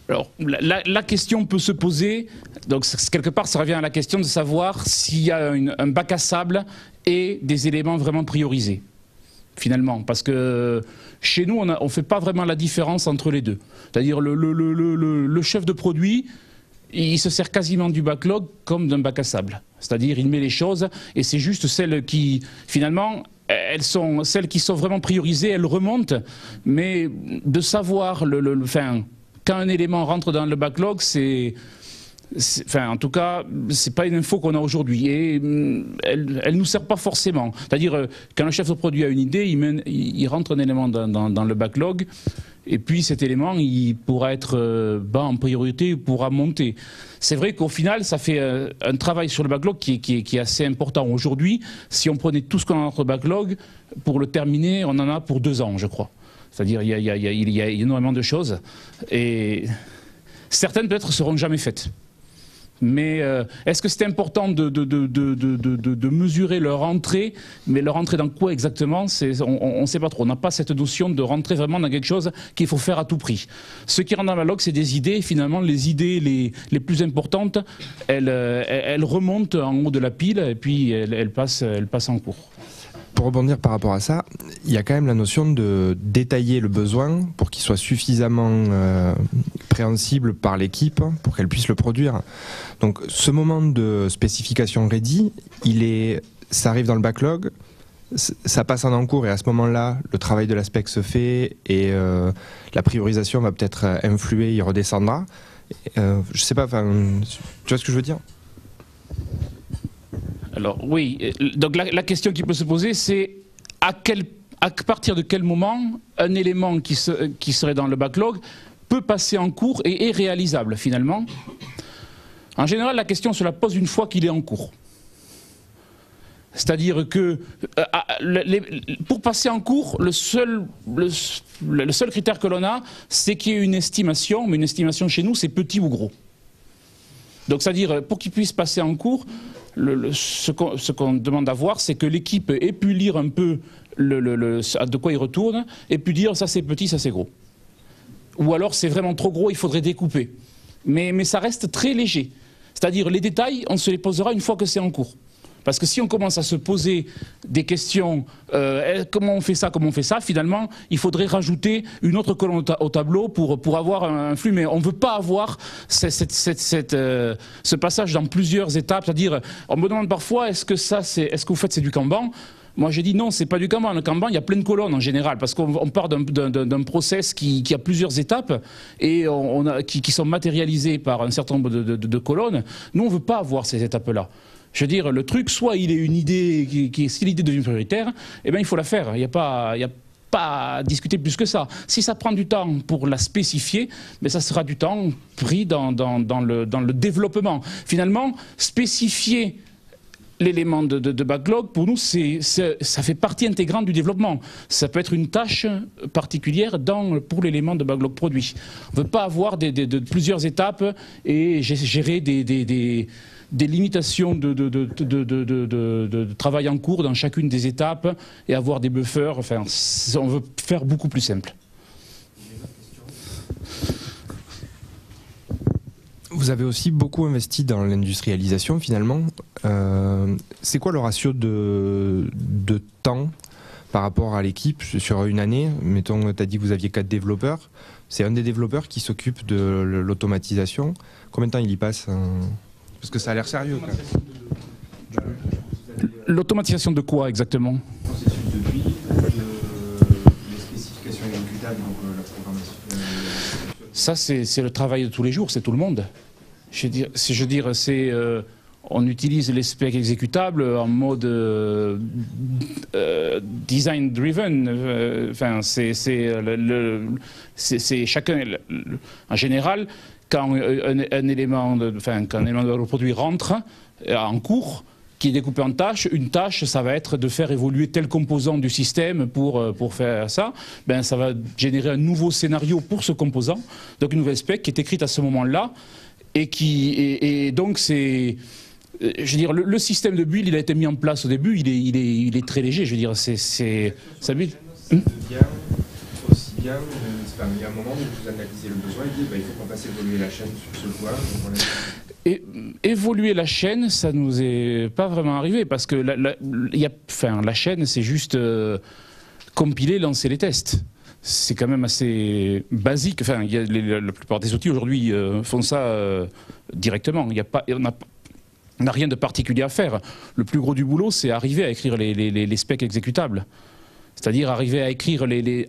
Speaker 1: Alors, la question peut se poser, donc quelque part ça revient à la question de savoir s'il y a un bac à sable et des éléments vraiment priorisés, finalement. Parce que chez nous, on ne fait pas vraiment la différence entre les deux. C'est-à-dire le chef de produit, il se sert quasiment du backlog comme d'un bac à sable. C'est-à-dire il met les choses et c'est juste celles qui, finalement, celles qui sont vraiment priorisées, elles remontent, mais de savoir quand un élément rentre dans le backlog, en tout cas, c'est pas une info qu'on a aujourd'hui et elle nous sert pas forcément. C'est-à-dire, quand le chef de produit a une idée, il rentre un élément dans le backlog et puis cet élément, il pourra être bas en priorité, il pourra monter. C'est vrai qu'au final, ça fait un travail sur le backlog qui est assez important. Aujourd'hui, si on prenait tout ce qu'on a dans notre backlog, pour le terminer, on en a pour 2 ans, je crois. C'est-à-dire il y a énormément de choses et certaines peut-être seront jamais faites. Mais est-ce que c'est important de mesurer leur entrée? Mais leur entrée dans quoi exactement? On ne sait pas trop. On n'a pas cette notion de rentrer vraiment dans quelque chose qu'il faut faire à tout prix. Ce qui rentre dans la log, c'est des idées. Finalement, les idées les plus importantes, elles remontent en haut de la pile et puis elles passent en cours.
Speaker 3: Pour rebondir par rapport à ça, il y a quand même la notion de détailler le besoin pour qu'il soit suffisamment préhensible par l'équipe pour qu'elle puisse le produire. Donc ce moment de spécification ready, ça arrive dans le backlog, ça passe en encours et à ce moment-là, le travail de la spec se fait et la priorisation va peut-être influer, il redescendra. Je sais pas, tu vois ce que je veux dire ?
Speaker 1: Alors oui, donc la question qui peut se poser, c'est à partir de quel moment un élément qui serait dans le backlog peut passer en cours et est réalisable finalement. En général, la question se la pose une fois qu'il est en cours. C'est-à-dire que pour passer en cours, le seul critère que l'on a, c'est qu'il y ait une estimation, mais une estimation chez nous, c'est petit ou gros. Donc c'est-à-dire, pour qu'il puisse passer en cours, ce qu'on demande à voir, c'est que l'équipe ait pu lire un peu de quoi il retourne, et pu dire ça c'est petit, ça c'est gros. Ou alors c'est vraiment trop gros, il faudrait découper. Mais ça reste très léger. C'est-à-dire les détails, on se les posera une fois que c'est en cours. Parce que si on commence à se poser des questions, comment on fait ça, finalement, il faudrait rajouter une autre colonne au tableau pour avoir un flux. Mais on ne veut pas avoir ce passage dans plusieurs étapes. C'est-à-dire, on me demande parfois, est-ce que vous faites c'est du Kanban? Moi, j'ai dit non, c'est pas du Kanban. Le Kanban, il y a plein de colonnes en général, parce qu'on part d'un process qui a plusieurs étapes et qui sont matérialisées par un certain nombre de colonnes. Nous, on ne veut pas avoir ces étapes-là. Je veux dire, le truc, soit il est une idée, si l'idée devient prioritaire, eh bien il faut la faire. Il n'y a pas à discuter plus que ça. Si ça prend du temps pour la spécifier, mais ça sera du temps pris dans le développement. Finalement, spécifier l'élément de backlog, pour nous, ça fait partie intégrante du développement. Ça peut être une tâche particulière pour l'élément de backlog produit. On ne veut pas avoir plusieurs étapes et gérer des limitations de travail en cours dans chacune des étapes et avoir des buffers. Enfin, on veut faire beaucoup plus simple.
Speaker 3: Vous avez aussi beaucoup investi dans l'industrialisation finalement. C'est quoi le ratio de temps par rapport à l'équipe sur une année? Mettons, tu as dit que vous aviez 4 développeurs. C'est un des développeurs qui s'occupe de l'automatisation. Combien de temps il y passe Parce que ça a l'air sérieux.
Speaker 1: L'automatisation de quoi exactement?
Speaker 3: Processus de build, les spécifications exécutables, donc la programmation.
Speaker 1: Ça, c'est le travail de tous les jours, c'est tout le monde. Je veux dire, on utilise les specs exécutables en mode design driven. Enfin, c'est chacun. En général, quand un élément de produit rentre en cours, qui est découpé en tâches. Une tâche, ça va être de faire évoluer tel composant du système pour faire ça. Ben, ça va générer un nouveau scénario pour ce composant, donc une nouvelle spec qui est écrite à ce moment-là, et donc c'est... Je veux dire, le système de build, il a été mis en place au début, il est très léger, je veux dire, ça build.
Speaker 3: Il y a un moment où vous analysez le besoin et dites il faut qu'on fasse évoluer la chaîne sur ce point.
Speaker 1: Et évoluer la chaîne, ça nous est pas vraiment arrivé parce que la chaîne, c'est juste compiler, lancer les tests. C'est quand même assez basique. Enfin, la plupart des outils aujourd'hui font ça directement. On n'a rien de particulier à faire. Le plus gros du boulot, c'est arriver à écrire les specs exécutables. C'est-à-dire arriver à écrire les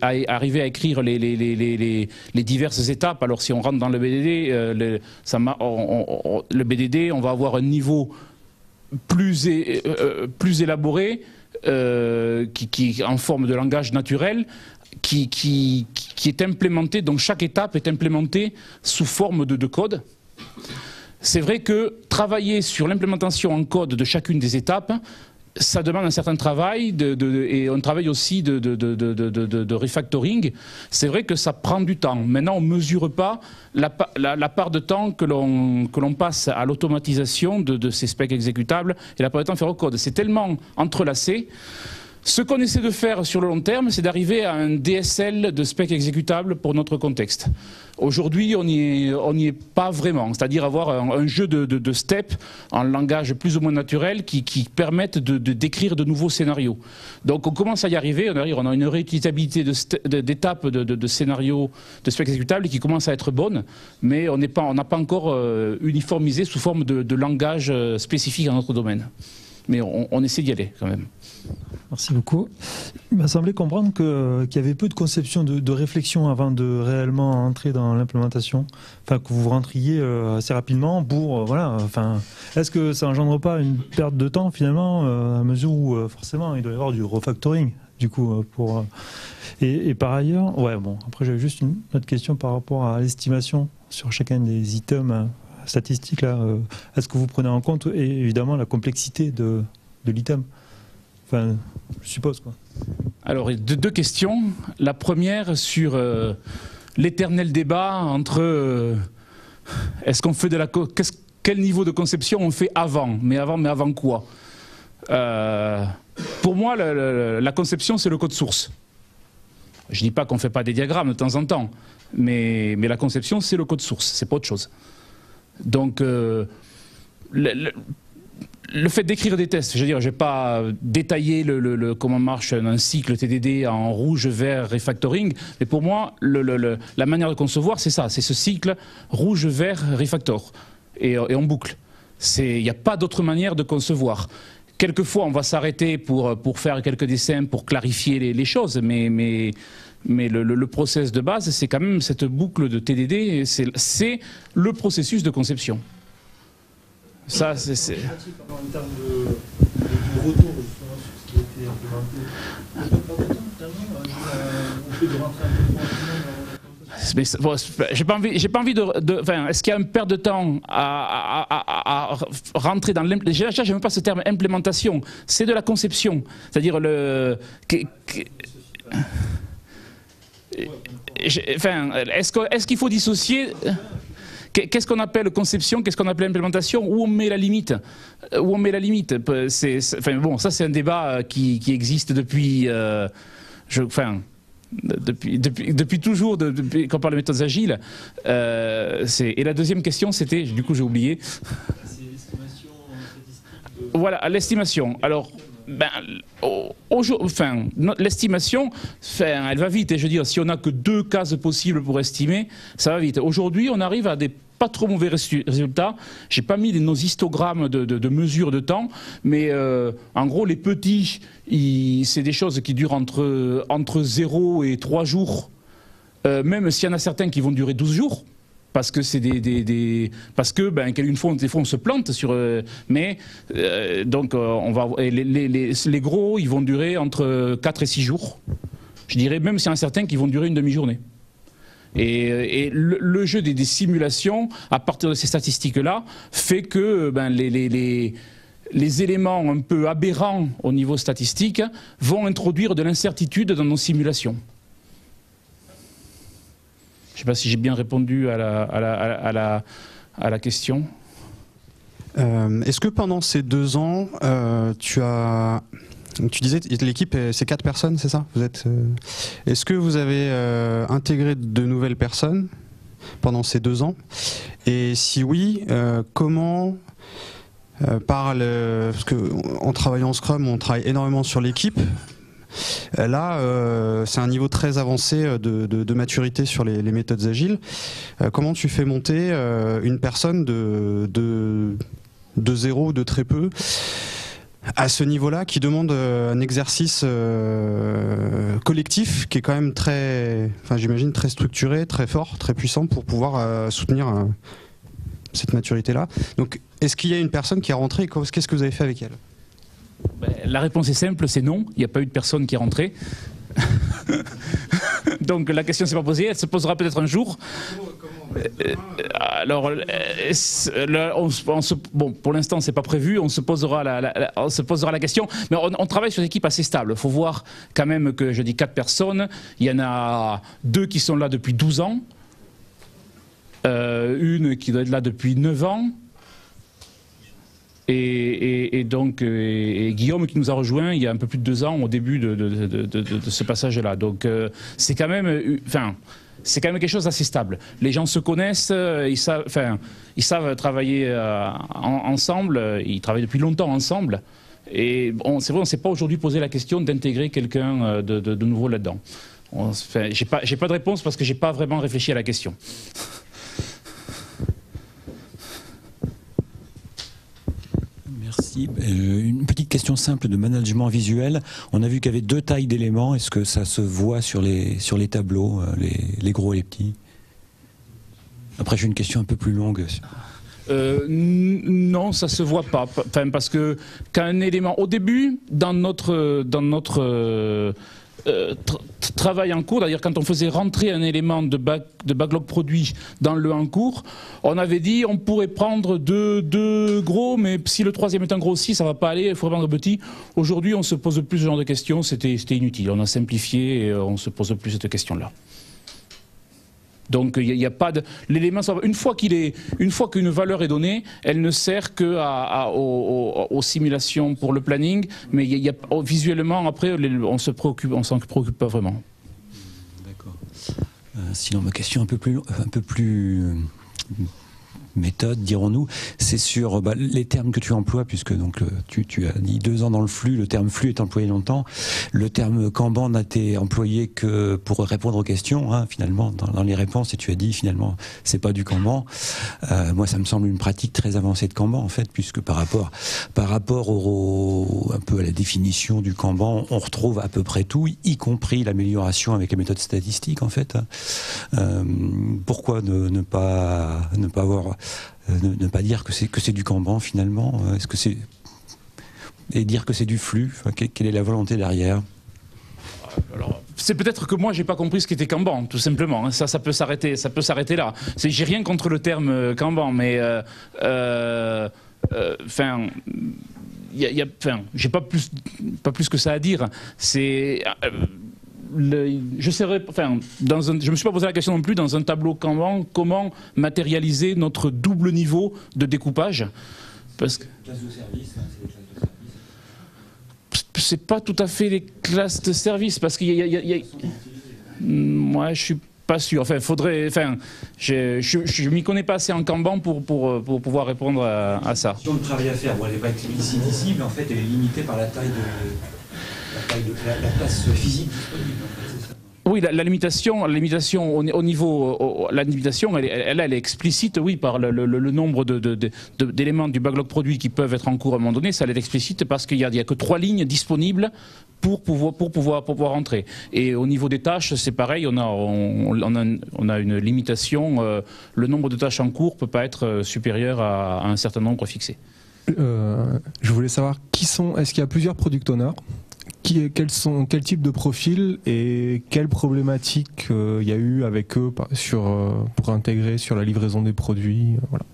Speaker 1: diverses étapes. Alors si on rentre dans le BDD, le BDD, on va avoir un niveau plus élaboré, qui en forme de langage naturel, qui est implémenté, donc chaque étape est implémentée sous forme de code. C'est vrai que travailler sur l'implémentation en code de chacune des étapes, ça demande un certain travail et un travail aussi de refactoring. C'est vrai que ça prend du temps. Maintenant, on ne mesure pas la part de temps que l'on passe à l'automatisation de ces specs exécutables et la part de temps à faire au code. C'est tellement entrelacé. Ce qu'on essaie de faire sur le long terme, c'est d'arriver à un DSL de specs exécutables pour notre contexte. Aujourd'hui, on n'y est pas vraiment, c'est-à-dire avoir un jeu de steps en langage plus ou moins naturel qui permettent de décrire de nouveaux scénarios. Donc on commence à y arriver, on a une réutilisabilité d'étapes de scénarios de specs exécutables qui commence à être bonne, mais on n'a pas encore uniformisé sous forme de langage spécifique à notre domaine. Mais on essaie d'y aller quand même.
Speaker 4: Merci beaucoup. Il m'a semblé comprendre qu'il y avait peu de conception, de réflexion avant de réellement entrer dans l'implémentation. Enfin, que vous rentriez assez rapidement pour... voilà. Enfin, est-ce que ça engendre pas une perte de temps finalement, à mesure où forcément il doit y avoir du refactoring du coup pour... Et par ailleurs, ouais bon. Après j'avais juste une autre question par rapport à l'estimation sur chacun des items statistiques là. Est-ce que vous prenez en compte évidemment la complexité de l'item? Enfin, je suppose quoi.
Speaker 1: Alors, deux questions. La première sur l'éternel débat entre est-ce qu'on fait quel niveau de conception on fait avant, mais avant quoi? Pour moi, la conception, c'est le code source. Je ne dis pas qu'on ne fait pas des diagrammes de temps en temps, mais la conception, c'est le code source, c'est pas autre chose. Donc, le fait d'écrire des tests, je veux dire, je n'ai pas détaillé comment marche un cycle TDD en rouge, vert, refactoring, mais pour moi, la manière de concevoir, c'est ça, c'est ce cycle rouge, vert, refactor, et on boucle. Il n'y a pas d'autre manière de concevoir. Quelquefois, on va s'arrêter pour faire quelques dessins, pour clarifier les choses, mais le process de base, c'est quand même cette boucle de TDD, c'est le processus de conception. Ça, c'est...
Speaker 4: En termes de retour justement sur ce qui a été implémenté, on peut pas de temps finalement, on fait de rentrer un peu plus rapidement dans
Speaker 1: j'ai pas envie de enfin, est-ce qu'il y a une perte de temps à rentrer dans l'implémentation? Déjà, je n'aime pas ce terme implémentation, c'est de la conception, c'est-à-dire enfin, est-ce qu'il faut dissocier? Qu'est-ce qu'on appelle conception, qu'est-ce qu'on appelle implémentation? Où on met la limite? Où on met la limite? Enfin, bon, ça c'est un débat qui existe depuis, depuis toujours, depuis qu'on parle de méthodes agiles. Et la deuxième question, c'était, du coup j'ai oublié.
Speaker 4: C'est l'estimation statistique.
Speaker 1: Voilà, l'estimation. Alors, l'estimation, elle va vite. Et je veux dire, si on n'a que 2 cases possibles pour estimer, ça va vite. Aujourd'hui, on arrive à des pas trop mauvais résultats. J'ai pas mis nos histogrammes de mesure de temps, mais en gros, les petits, c'est des choses qui durent entre 0 et 3 jours, même s'il y en a certains qui vont durer 12 jours. Parce que c'est parce que des fois on se plante sur donc on va les gros ils vont durer entre 4 et 6 jours. Je dirais même s'il y en a certains qui vont durer une demi-journée. Et le jeu des simulations, à partir de ces statistiques-là, fait que les éléments un peu aberrants au niveau statistique vont introduire de l'incertitude dans nos simulations. Je ne sais pas si j'ai bien répondu à la question.
Speaker 5: Est-ce que pendant ces 2 ans, tu disais l'équipe c'est 4 personnes, c'est ça? Est-ce que vous avez intégré de nouvelles personnes pendant ces 2 ans? Et si oui, comment parce qu'en travaillant en Scrum, on travaille énormément sur l'équipe. Là, c'est un niveau très avancé de maturité sur les méthodes agiles. Comment tu fais monter une personne de zéro, de très peu, à ce niveau-là, qui demande un exercice collectif qui est quand même j'imagine très structuré, très fort, très puissant pour pouvoir soutenir cette maturité-là. Donc, est-ce qu'il y a une personne qui est rentrée? Qu'est-ce que vous avez fait avec elle?
Speaker 1: La réponse est simple, c'est non. Il n'y a pas eu de personne qui est rentrée. Donc la question ne s'est pas posée, elle se posera peut-être un jour. Alors, bon, pour l'instant, c'est pas prévu. On se posera la question. Mais on travaille sur une équipe assez stable. Il faut voir quand même que je dis 4 personnes. Il y en a 2 qui sont là depuis 12 ans. Une qui doit être là depuis 9 ans. Et donc Guillaume qui nous a rejoint il y a un peu plus de 2 ans au début de ce passage-là. Donc c'est quand même, c'est quand même quelque chose d'assez stable. Les gens se connaissent, ils savent travailler ensemble, ils travaillent depuis longtemps ensemble. Et c'est vrai, on ne s'est pas aujourd'hui posé la question d'intégrer quelqu'un de nouveau là-dedans. J'ai pas de réponse parce que j'ai pas vraiment réfléchi à la question.
Speaker 2: Merci. Une petite question simple de management visuel. On a vu qu'il y avait 2 tailles d'éléments. Est-ce que ça se voit sur les tableaux, les gros et les petits? Après, j'ai une question un peu plus longue.
Speaker 1: Non, ça se voit pas. Parce que quand un élément, au début, dans notre travail en cours, c'est-à-dire quand on faisait rentrer un élément de backlog produit dans le en cours, on avait dit on pourrait prendre deux gros, mais si le 3e est un gros aussi, ça va pas aller, il faut prendre petit. Aujourd'hui, on se pose plus ce genre de questions, c'était inutile. On a simplifié et on se pose plus cette question-là. Donc il n'y a pas de l'élément. Une fois qu'une valeur est donnée, elle ne sert que aux simulations pour le planning, mais visuellement après on s'en préoccupe pas vraiment.
Speaker 2: D'accord. Sinon ma question un peu plus méthode, dirons-nous, c'est sur les termes que tu emploies, puisque donc tu as dit 2 ans dans le flux, le terme flux est employé longtemps, le terme Kanban n'a été employé que pour répondre aux questions, hein, finalement, dans les réponses, et tu as dit finalement, c'est pas du Kanban. Moi, ça me semble une pratique très avancée de Kanban, en fait, puisque par rapport un peu à la définition du Kanban, on retrouve à peu près tout, y compris l'amélioration avec les méthodes statistiques, en fait. Pourquoi ne pas dire que c'est du Kanban finalement? Et dire que c'est du flux, quelle est la volonté derrière?
Speaker 1: Alors, c'est peut-être que moi j'ai pas compris ce qu'était Kanban, tout simplement. Ça peut s'arrêter là. J'ai rien contre le terme Kanban, mais j'ai pas plus que ça à dire. C'est je me suis pas posé la question non plus dans un tableau Kanban, comment matérialiser notre double niveau de découpage. Parce que
Speaker 2: Classe de service, hein, c'est les classes de service.
Speaker 1: C'est pas tout à fait les classes de service, parce qu'il y a... Moi, je suis pas sûr. Je m'y connais pas assez en Kanban pour pouvoir répondre à ça.
Speaker 2: Si on a le travail à faire, elle n'est pas explicite ici, mais en fait, elle est limitée par la taille de la place physique disponible.
Speaker 1: Oui, la limitation au niveau, la limitation, elle est explicite, oui, par le nombre d'éléments du backlog produit qui peuvent être en cours à un moment donné. Ça elle est explicite parce qu'il y a que 3 lignes disponibles pour pouvoir entrer. Et au niveau des tâches, c'est pareil. On a une limitation. Le nombre de tâches en cours peut pas être supérieur à un certain nombre fixé.
Speaker 6: Je voulais savoir est-ce qu'il y a plusieurs product owners Quel type de profil et quelles problématiques il y a eu avec eux pour intégrer sur la livraison des produits, voilà.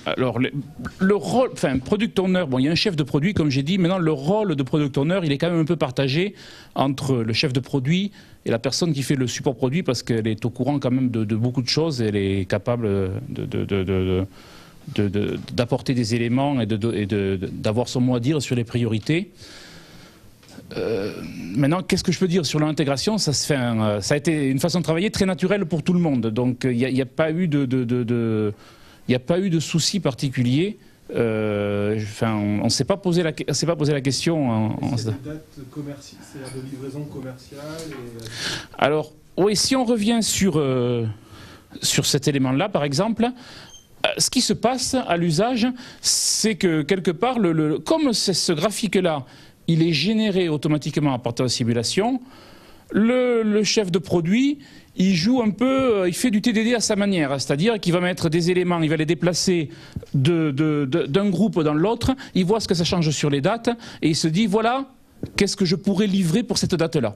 Speaker 1: Alors, le rôle, enfin, product owner, bon, il y a un chef de produit, comme j'ai dit. Maintenant, le rôle de product owner, il est quand même un peu partagé entre le chef de produit et la personne qui fait le support produit, parce qu'elle est au courant quand même de beaucoup de choses, elle est capable d'apporter des éléments et d'avoir son mot à dire sur les priorités. Maintenant, qu'est-ce que je peux dire sur l'intégration? Ça a été une façon de travailler très naturelle pour tout le monde. Donc, il n'y a pas eu il n'y a pas eu de soucis particuliers. On ne s'est pas posé la question.
Speaker 6: C'est des dates commerciales, c'est-à-dire de livraison commerciale
Speaker 1: Alors, oui, si on revient sur cet élément-là, par exemple, ce qui se passe à l'usage, c'est que quelque part, comme ce graphique-là, il est généré automatiquement à partir de la simulation, le chef de produit, il joue un peu, il fait du TDD à sa manière, c'est-à-dire qu'il va mettre des éléments, il va les déplacer d'un groupe dans l'autre, il voit ce que ça change sur les dates, et il se dit, voilà, qu'est-ce que je pourrais livrer pour cette date-là.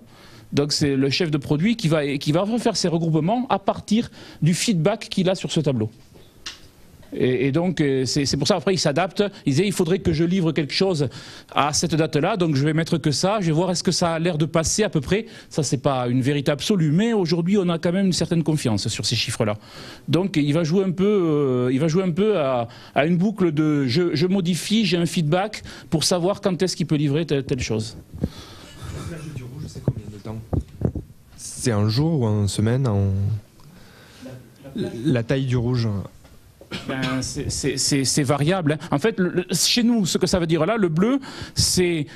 Speaker 1: Donc c'est le chef de produit qui va refaire ses regroupements à partir du feedback qu'il a sur ce tableau. Et donc c'est pour ça après il s'adapte, il disait il faudrait que je livre quelque chose à cette date-là, donc je vais mettre que ça, je vais voir est-ce que ça a l'air de passer à peu près. Ça c'est pas une vérité absolue, mais aujourd'hui on a quand même une certaine confiance sur ces chiffres-là. Donc il va jouer un peu, à une boucle de je modifie, j'ai un feedback pour savoir quand est-ce qu'il peut livrer telle chose.
Speaker 3: La plage du rouge, c'est combien de temps? C'est un jour ou une semaine La taille du rouge?
Speaker 1: Ben, c'est variable. En fait, chez nous, ce que ça veut dire là, le bleu, c'est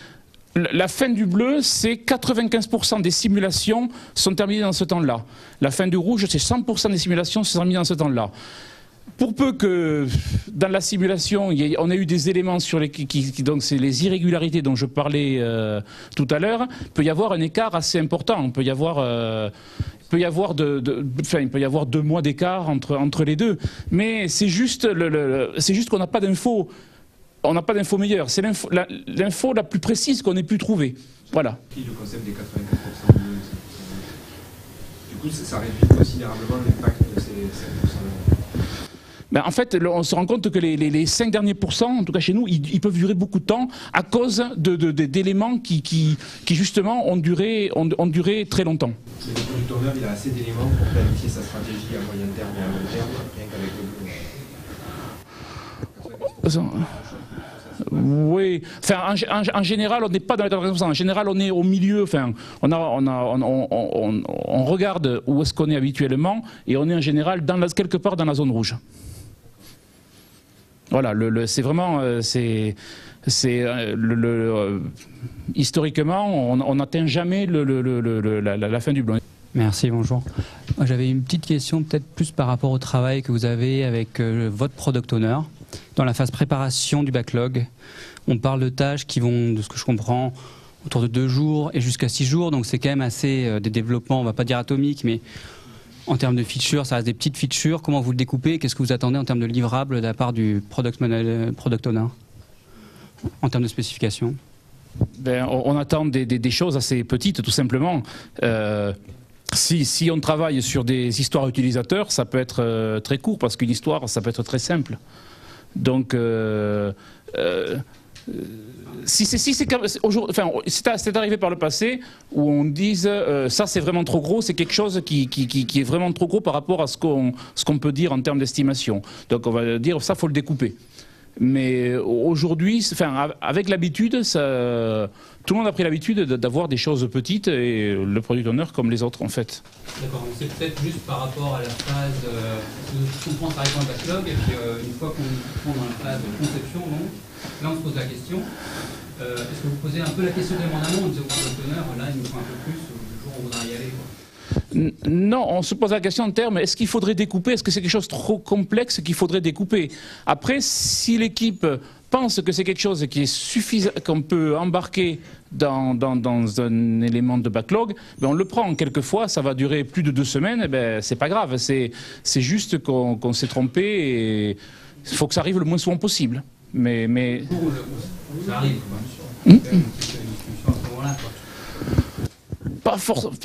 Speaker 1: la fin du bleu, c'est 95% des simulations sont terminées dans ce temps-là. La fin du rouge, c'est 100% des simulations sont terminées dans ce temps-là. Pour peu que dans la simulation, on ait eu des éléments sur donc c'est les irrégularités dont je parlais tout à l'heure, il peut y avoir un écart assez important. Il peut y avoir 2 mois d'écart entre les deux. Mais c'est juste qu'on n'a pas d'infos. On n'a pas d'infos meilleures. C'est l'info la plus précise qu'on ait pu trouver. Voilà.
Speaker 3: Le concept des 95%. Du coup, ça réduit considérablement l'impact de ces 5%.
Speaker 1: Ben en fait, on se rend compte que les 5 derniers pourcents, en tout cas chez nous, ils peuvent durer beaucoup de temps à cause d'éléments qui justement ont duré très longtemps.
Speaker 3: Mais le product owner, il a assez d'éléments pour planifier sa stratégie à moyen terme et à long terme, rien qu'avec le bleu.
Speaker 1: Oui, enfin, en général, on n'est pas dans les 80%. En général, on est au milieu. Enfin, on regarde où est-ce qu'on est habituellement et on est en général quelque part dans la zone rouge. Voilà, c'est vraiment, historiquement, on n'atteint jamais la fin du blanc.
Speaker 7: Merci, bonjour. J'avais une petite question, peut-être plus par rapport au travail que vous avez avec votre product owner. Dans la phase préparation du backlog, on parle de tâches qui vont, de ce que je comprends, autour de 2 jours et jusqu'à 6 jours. Donc c'est quand même assez des développements, on ne va pas dire atomiques, mais en termes de features, ça reste des petites features. Comment vous le découpez? Qu'est-ce que vous attendez en termes de livrables de la part du product owner en termes de spécifications?
Speaker 1: Ben, on attend des choses assez petites, tout simplement. Si on travaille sur des histoires utilisateurs, ça peut être très court, parce qu'une histoire, ça peut être très simple. Donc, c'est arrivé par le passé où on dise ça c'est vraiment trop gros, c'est quelque chose qui est vraiment trop gros par rapport à ce qu'on peut dire en termes d'estimation. Donc on va dire ça faut le découper. Mais aujourd'hui, avec l'habitude, tout le monde a pris l'habitude d'avoir des choses petites et le product owner comme les autres en fait.
Speaker 7: D'accord, donc c'est peut-être juste par rapport à la phase, je comprends ça arrive dans le backlog et puis une fois qu'on est dans la phase de conception, donc, là on se pose la question, est-ce que vous posez un peu la question en amont, on disait au product owner, là il nous faut un peu plus, le jour où on voudra y aller quoi.
Speaker 1: Non, on se pose la question en termes, est-ce qu'il faudrait découper? Est-ce que c'est quelque chose de trop complexe qu'il faudrait découper? Après, si l'équipe pense que c'est quelque chose qui est suffisant, qu'on peut embarquer dans un élément de backlog, ben on le prend. Quelquefois, ça va durer plus de 2 semaines, ben c'est pas grave. C'est juste qu'on s'est trompé et il faut que ça arrive le moins souvent possible. Mais
Speaker 7: Ça arrive.
Speaker 1: Pas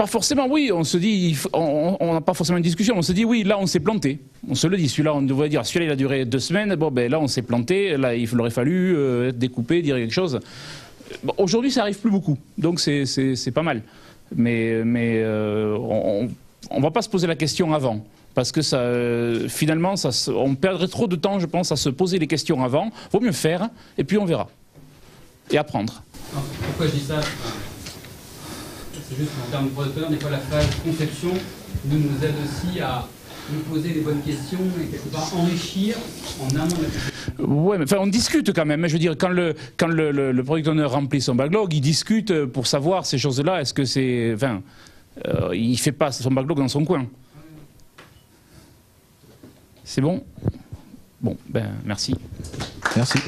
Speaker 1: forcément, oui. On se dit, on n'a pas forcément une discussion. On se dit, oui, là, on s'est planté. On se le dit. Celui-là, on devrait dire, celui-là, il a duré 2 semaines. Bon, ben là, on s'est planté. Là, il aurait fallu être découpé, dire quelque chose. Bon, aujourd'hui, ça arrive plus beaucoup. Donc, c'est pas mal. Mais on va pas se poser la question avant. Parce que ça, finalement, on perdrait trop de temps, je pense, à se poser les questions avant. Vaut mieux faire, et puis on verra. Et apprendre.
Speaker 7: Non, pourquoi je dis ça? C'est juste qu'en termes de product owner, des fois la phase conception nous aide aussi à nous poser les bonnes questions et quelque part enrichir en amont de la conception.
Speaker 1: Ouais, mais enfin, on discute quand même. Je veux dire, quand le product owner remplit son backlog, il discute pour savoir ces choses-là. Est-ce que c'est, enfin, il fait pas son backlog dans son coin. C'est bon? Bon, ben merci.
Speaker 5: Merci.